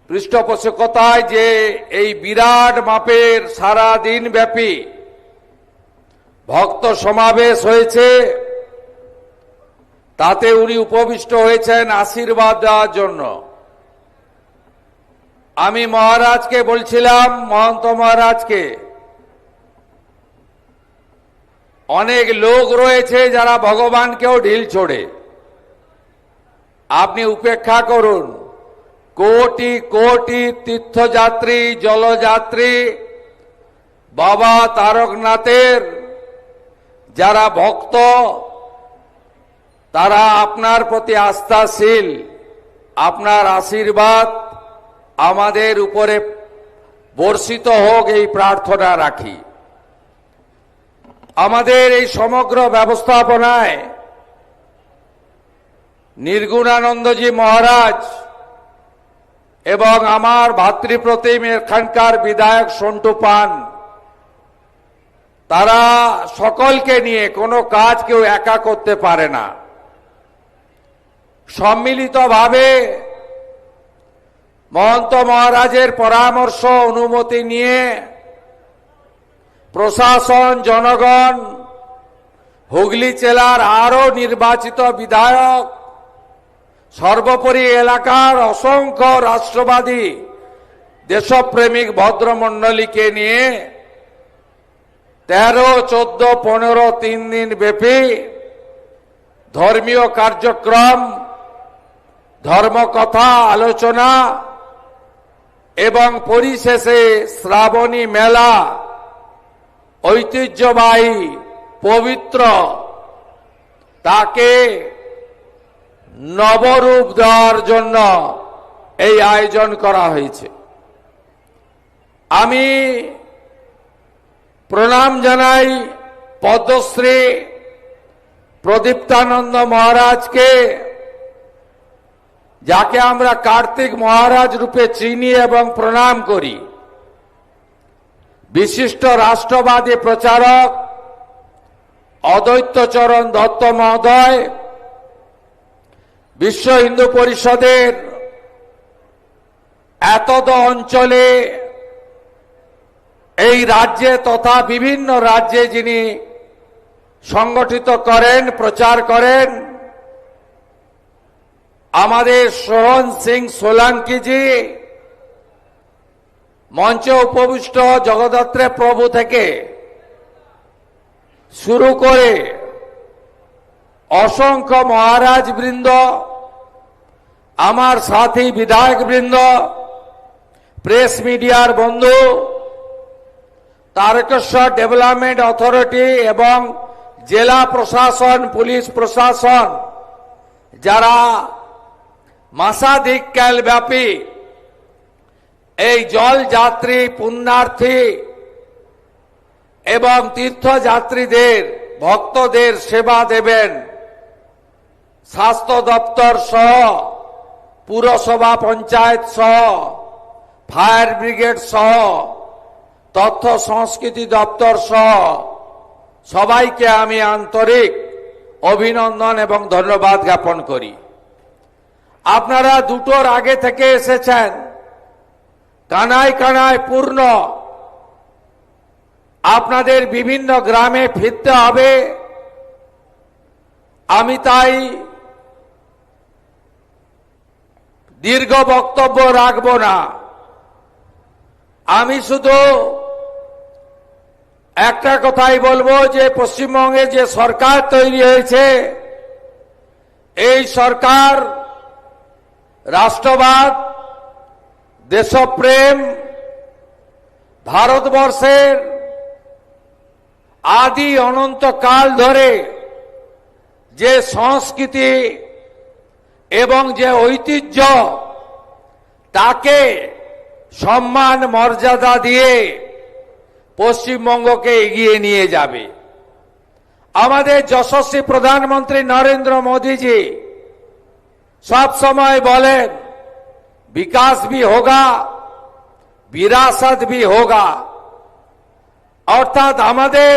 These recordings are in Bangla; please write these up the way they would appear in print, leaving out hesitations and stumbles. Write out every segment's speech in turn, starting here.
পৃষ্ঠপোষকতায় যে এই বিরাট মাপের সারা দিন ব্যাপী ভক্ত সমাবেশ হয়েছে, তাতে উনি উপবিষ্ট হয়েছেন আশীর্বাদ দেওয়ার জন্য। আমি মহারাজকে বলছিলাম, মহন্ত মহারাজকে, অনেক লোক রয়েছে যারা ভগবানকেও ঢিল ছোড়ে, আপনি উপেক্ষা করুন। কোটি কোটি তীর্থযাত্রী, জলযাত্রী, বাবা তারকনাথের যারা ভক্ত, তারা আপনার প্রতি আস্থাশীল। আপনার আশীর্বাদ আমাদের উপরে বর্ষিত হোক, এই প্রার্থনা রাখি। আমাদের এই সমগ্র ব্যবস্থাপনায় নির্গুণানন্দজি মহারাজ এবং আমার ভাতৃপ্রতিম এখানকার বিধায়ক সন্টু পান, তারা সকলকে নিয়ে কোনো কাজ কেউ একা করতে পারে না। সম্মিলিতভাবে মহন্ত মহারাজের পরামর্শ অনুমতি নিয়ে প্রশাসন, জনগণ, হুগলি জেলার আরো নির্বাচিত বিধায়ক, সর্বোপরি এলাকার অসংখ্য রাষ্ট্রবাদী দেশপ্রেমিক ভদ্রমণ্ডলীকে নিয়ে 13, 14, 15, 3 দিন ব্যাপী ধর্মীয় কার্যক্রম, ধর্মকথা, আলোচনা এবং পরিশেষে শ্রাবণী মেলা, ঐতিহ্যবাহী পবিত্র, তাকে নবরূপ দেওয়ার জন্য এই আয়োজন করা হয়েছে। আমি প্রণাম জানাই পদ্মশ্রী প্রদীপ্তানন্দ মহারাজকে, যাকে আমরা কার্তিক মহারাজ রূপে চিনি এবং প্রণাম করি। বিশিষ্ট রাষ্ট্রবাদী প্রচারক অদ্বৈতচরণ দত্ত মহোদয়, বিশ্ব হিন্দু পরিষদের এতদ অঞ্চলে, এই রাজ্যে তথা বিভিন্ন রাজ্যে যিনি সংগঠিত করেন, প্রচার করেন, আমাদের সোহন সিং সোলাঙ্কিজি, মঞ্চে উপবিষ্ট জগদ্ধাত্রী প্রভু থেকে শুরু করে অসংখ্য মহারাজ বৃন্দ, আমার সাথী বিধায়ক বৃন্দ, প্রেস মিডিয়ার বন্ধু, তারকেশ্বর ডেভেলপমেন্ট অথরিটি এবং জেলা প্রশাসন, পুলিশ প্রশাসন, যারা মাসাধিক কাল ব্যাপী এই জলযাত্রী, পুণ্যার্থী এবং তীর্থযাত্রীদের, ভক্তদের সেবা দেবেন, স্বাস্থ্য দপ্তর সহ, পুরসভা, পঞ্চায়েত সহ, ফায়ার ব্রিগেড সহ, তথ্য সংস্কৃতি দপ্তর সহ সবাইকে আমি আন্তরিক অভিনন্দন এবং ধন্যবাদ জ্ঞাপন করি। আপনারা দুটোর আগে থেকে এসেছেন, কানায় কানায় পূর্ণ। আপনাদের বিভিন্ন গ্রামে ফিরতে হবে। আমি তাই দীর্ঘ বক্তব্য রাখব না। আমি শুধু একটা কথাই বলবো যে পশ্চিমবঙ্গে যে সরকার তৈরি হয়েছে, এই সরকার রাষ্ট্রবাদ, দেশপ্রেম, ভারতবর্ষের আদি অনন্তকাল ধরে যে সংস্কৃতি এবং যে ঐতিহ্য, তাকে সম্মান মর্যাদা দিয়ে পশ্চিমবঙ্গকে এগিয়ে নিয়ে যাবে। আমাদের যশস্বী প্রধানমন্ত্রী নরেন্দ্র মোদীজি सब समय बोलें विकास भी होगा, विरासत भी होगा। अर्थात हमारे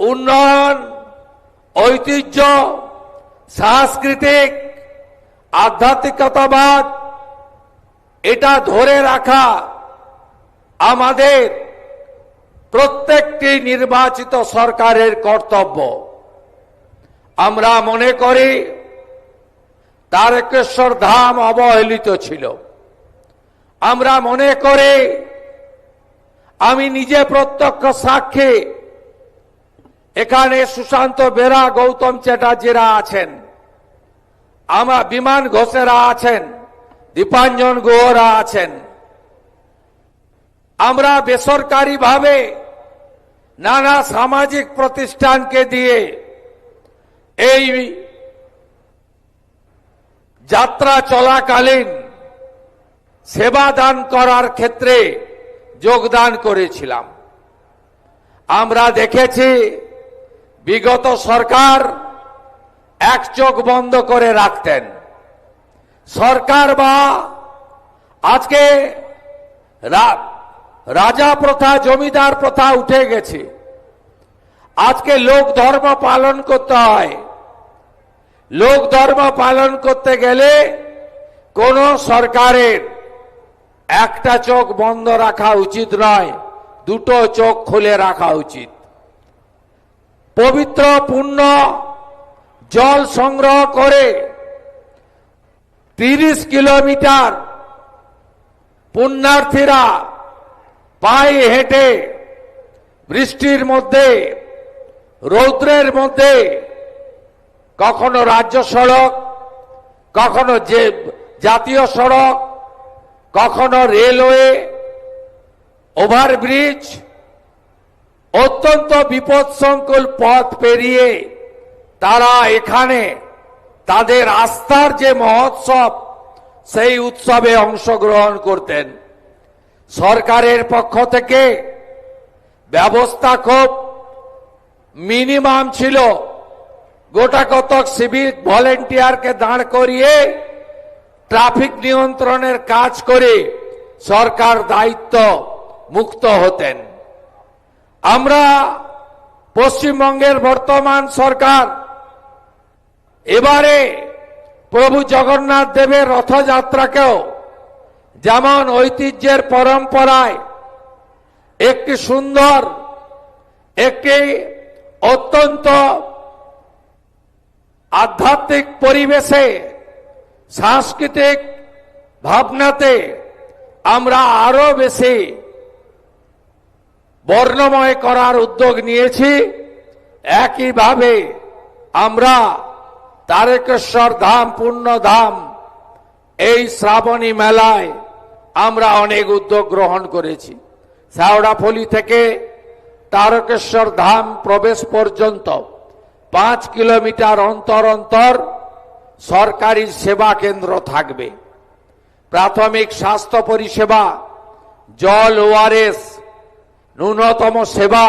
उन्नयन, ऐतिह्य, सांस्कृतिक, आध्यात्मिकतावाद এটা ধরে রাখা আমাদের প্রত্যেকটি নির্বাচিত সরকারের কর্তব্য। আমরা মনে করি তারকেশ্বর ধাম অবহেলিত ছিল। আমরা মনে করি, আমি নিজে প্রত্যক্ষ সাক্ষী, এখানে সুশান্ত বেরা, গৌতম চ্যাটার্জিরা আছেন, আমার বিমান ঘোষেরা আছেন, দীপাঞ্জন গুহরা আছেন। আমরা বেসরকারিভাবে নানা সামাজিক প্রতিষ্ঠানকে দিয়ে এই যাত্রা চলাকালীন সেবা দান করার ক্ষেত্রে যোগদান করেছিলাম। আমরা দেখেছি বিগত সরকার এক চোখ বন্ধ করে রাখতেন। সরকার বা আজকে রাজা প্রথা, জমিদার প্রথা উঠে গেছে। আজকে লোক ধর্ম পালন করতে হয়। লোক ধর্ম পালন করতে গেলে কোন সরকারের একটা চোখ বন্ধ রাখা উচিত নয়, দুটো চোখ খুলে রাখা উচিত। পবিত্র পুণ্য জল সংগ্রহ করে 30 কিলোমিটার পুণ্যার্থীরা পায়ে হেঁটে বৃষ্টির মধ্যে, রৌদ্রের মধ্যে, কখনো রাজ্য সড়ক, কখনো জাতীয় সড়ক, কখনো রেলওয়ে, ওভারব্রিজ, অত্যন্ত বিপদসংকুল পথ পেরিয়ে তারা এখানে তাদের আস্থার যে মহোৎসব, সেই উৎসবে অংশগ্রহণ করতেন। সরকারের পক্ষ থেকে ব্যবস্থা খুব মিনিমাম ছিল। গোটা কতক সিভিক ভলেন্টিয়ারকে দাঁড় করিয়ে ট্রাফিক নিয়ন্ত্রণের কাজ করে সরকার দায়িত্ব মুক্ত হতেন। আমরা পশ্চিমবঙ্গের বর্তমান সরকার এবারে প্রভু জগন্নাথ দেবের রথযাত্রাকেও যেমন ঐতিহ্যের পরম্পরায় একটি সুন্দর, একটি অত্যন্ত আধ্যাত্মিক পরিবেশে, সাংস্কৃতিক ভাবনাতে আমরা আরো বেশি বর্ণময় করার উদ্যোগ নিয়েছি। একইভাবে আমরা তারকেশ্বর ধাম, পুণ্যধাম, এই শ্রাবণী মেলায় আমরা অনেক উদ্যোগ গ্রহণ করেছি। শেওড়াফুলি থেকে তারকেশ্বর ধাম প্রবেশ পর্যন্ত 5 কিলোমিটার অন্তর অন্তর সরকারি সেবা কেন্দ্র থাকবে। প্রাথমিক স্বাস্থ্য পরিষেবা, জল, ওআরএস, ন্যূনতম সেবা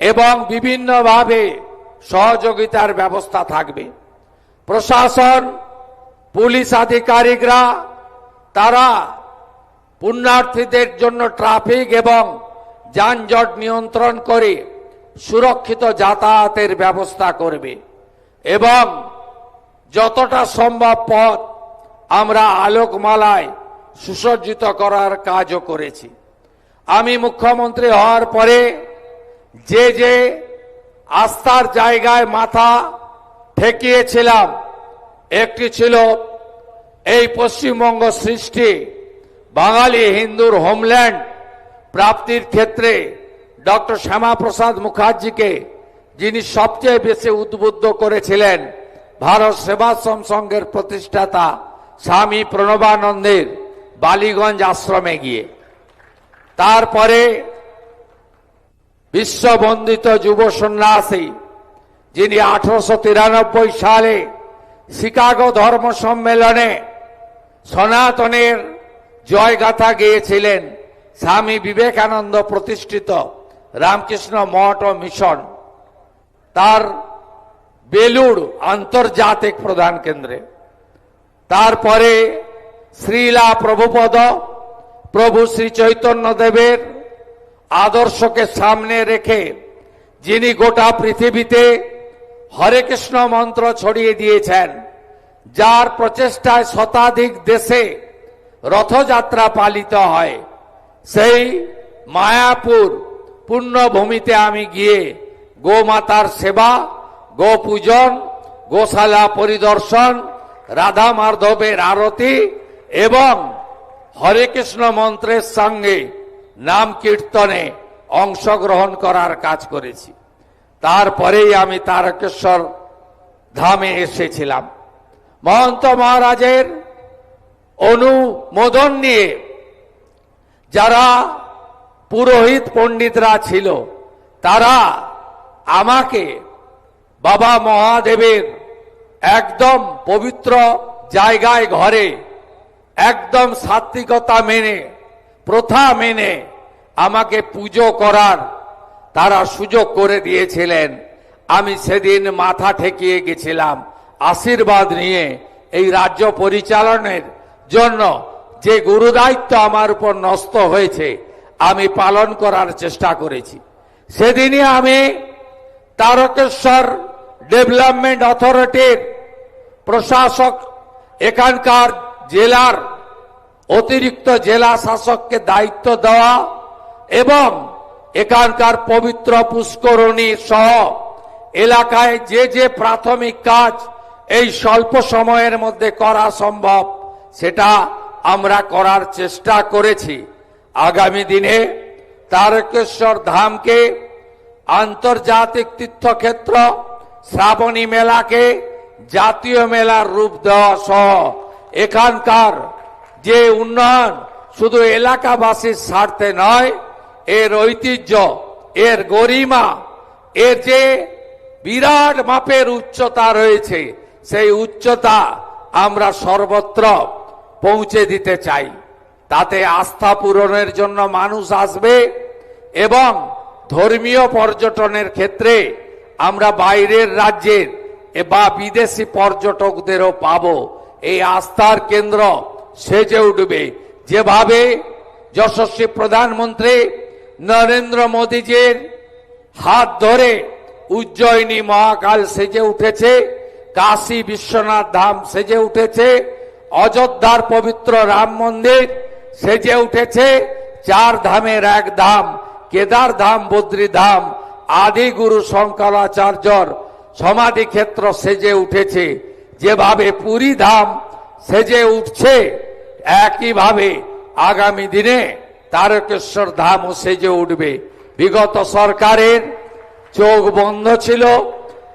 এবং বিভিন্নভাবে সহযোগিতার ব্যবস্থা থাকবে। প্রশাসন, পুলিশ আধিকারিকরা তারা পুণ্যার্থীদের জন্য ট্রাফিক এবং যানজট নিয়ন্ত্রণ করে সুরক্ষিত যাতায়াতের ব্যবস্থা করবে এবং যতটা সম্ভব পথ আমরা আলোকমালায় সুসজ্জিত করার কাজও করেছি। আমি মুখ্যমন্ত্রী হওয়ার পরে যে যে আস্থার জায়গায় মাথা ঠেকিয়েছিলাম, একটি ছিল এই পশ্চিমবঙ্গ সৃষ্টি, বাঙালি হিন্দুর হোমল্যান্ড প্রাপ্তির ক্ষেত্রে ডক্টর শ্যামাপ্রসাদ মুখার্জিকে, যিনি সবচেয়ে বেশি উদ্বুদ্ধ করেছিলেন ভারত সেবাশ্রম সংঘের প্রতিষ্ঠাতা স্বামী প্রণবানন্দের বালিগঞ্জ আশ্রমে গিয়ে। তারপরে বিশ্ববন্দিত যুব সন্ন্যাসী, যিনি 1893 সালে শিকাগো ধর্ম সম্মেলনে সনাতনের জয়গাথা গেয়েছিলেন, স্বামী বিবেকানন্দ প্রতিষ্ঠিত রামকৃষ্ণ মঠ ও মিশন, তার বেলুড় আন্তর্জাতিক প্রধান কেন্দ্রে। তারপরে শ্রীলা প্রভুপদ, প্রভু শ্রী চৈতন্য দেবের আদর্শকে সামনে রেখে যিনি গোটা পৃথিবীতে হরে কৃষ্ণ মন্ত্র ছড়িয়ে দিয়েছেন, যার প্রচেষ্টায় শতাধিক দেশে রথযাত্রা পালিত হয়। সেই মায়াপুর পুণ্যভূমিতে আমি গিয়ে গোমাতার সেবা, গো পূজন, গোশালা পরিদর্শন, রাধা মাধবের আরতি এবং হরে কৃষ্ণ মন্ত্রের সঙ্গে নাম কীর্তনে অংশগ্রহণ করার কাজ করেছি। তারপরেই আমি তারকেশ্বর ধামে এসেছিলাম। মহন্ত মহারাজের অনুমোদন নিয়ে যারা পুরোহিত পণ্ডিতরা ছিল তারা আমাকে বাবা মহাদেবের একদম পবিত্র জায়গায় ঘরে একদম সাত্বিকতা মেনে, প্রথা মেনে আমাকে পুজো করার তারা সুযোগ করে দিয়েছিলেন। আমি সেদিন মাথা ঠেকিয়ে গেছিলাম আশীর্বাদ নিয়ে এই রাজ্য পরিচালনের জন্য যে গুরুদায়িত্ব আমার উপর ন্যস্ত হয়েছে আমি পালন করার চেষ্টা করেছি। সেদিনই আমি তারকেশ্বর ডেভেলপমেন্ট অথরিটির প্রশাসক, এখানকার জেলার অতিরিক্ত জেলা শাসককে দায়িত্ব দেওয়া এবং এখানকার পবিত্র পুষ্করণী সহ এলাকায় যে যে প্রাথমিক কাজ এই স্বল্প সময়ের মধ্যে করা সম্ভব সেটা আমরা করার চেষ্টা করেছি। আগামী দিনে তারকেশ্বর ধামকে আন্তর্জাতিক তীর্থক্ষেত্র, শ্রাবণী মেলাকে জাতীয় মেলার রূপ দেওয়া সহ এখানকার যে উন্নয়ন শুধু এলাকাবাসীর স্বার্থে নয়, এর ঐতিহ্য, এর গরিমা, এর যে বিরাট মাপের উচ্চতা রয়েছে সেই উচ্চতা আমরা সর্বত্র পৌঁছে দিতে চাই। তাতে আস্থা পূরণের জন্য মানুষ আসবে এবং ধর্মীয় পর্যটনের ক্ষেত্রে আমরা বাইরের রাজ্যের বা বিদেশি পর্যটকদেরও পাবো। এই আস্থার কেন্দ্র সেজে উঠবে। যেভাবে যশস্বী প্রধানমন্ত্রী নরেন্দ্র মোদীজির হাত ধরে উজ্জয়িনী মহাকাল সেজে উঠেছে, কাশী বিশ্বনাথ ধাম সেজে উঠেছে, অযোধ্যার পবিত্র রাম মন্দির সেজে উঠেছে, 4 ধামের 1 ধাম কেদার ধাম, বদ্রী ধাম, আদি গুরু শঙ্করাচার্যর সমাধি ক্ষেত্র সেজে উঠেছে। যেভাবে পুরী ধাম সেজে উঠছে একইভাবে আগামী দিনে তারকেশ্বর ধামও সেজে উঠবে। বিগত সরকারের চোখ বন্ধ ছিল,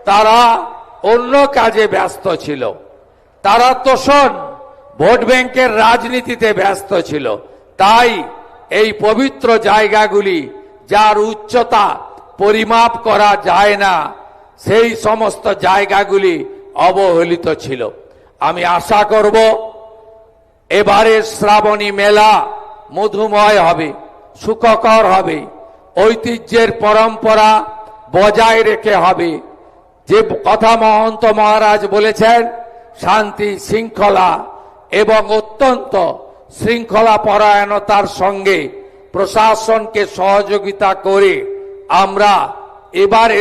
তারা অন্য কাজে ব্যস্ত ছিল, তারা তোষণ ভোট ব্যাংকের রাজনীতিতে ব্যস্ত ছিল। তাই এই পবিত্র জায়গাগুলি যার উচ্চতা পরিমাপ করা যায় না সেই সমস্ত জায়গাগুলি অবহেলিত ছিল। আমি আশা করব এবারের শ্রাবণী মেলা মধুময় হবে, সুখকর হবে, ঐতিহ্যের পরম্পরা বজায় রেখে হবে। যে কথা মহন্ত মহারাজ বলেছেন, শান্তি শৃঙ্খলা এবং অত্যন্ত শৃঙ্খলা পরায়ণতার সঙ্গে প্রশাসনকে সহযোগিতা করে আমরা এবারে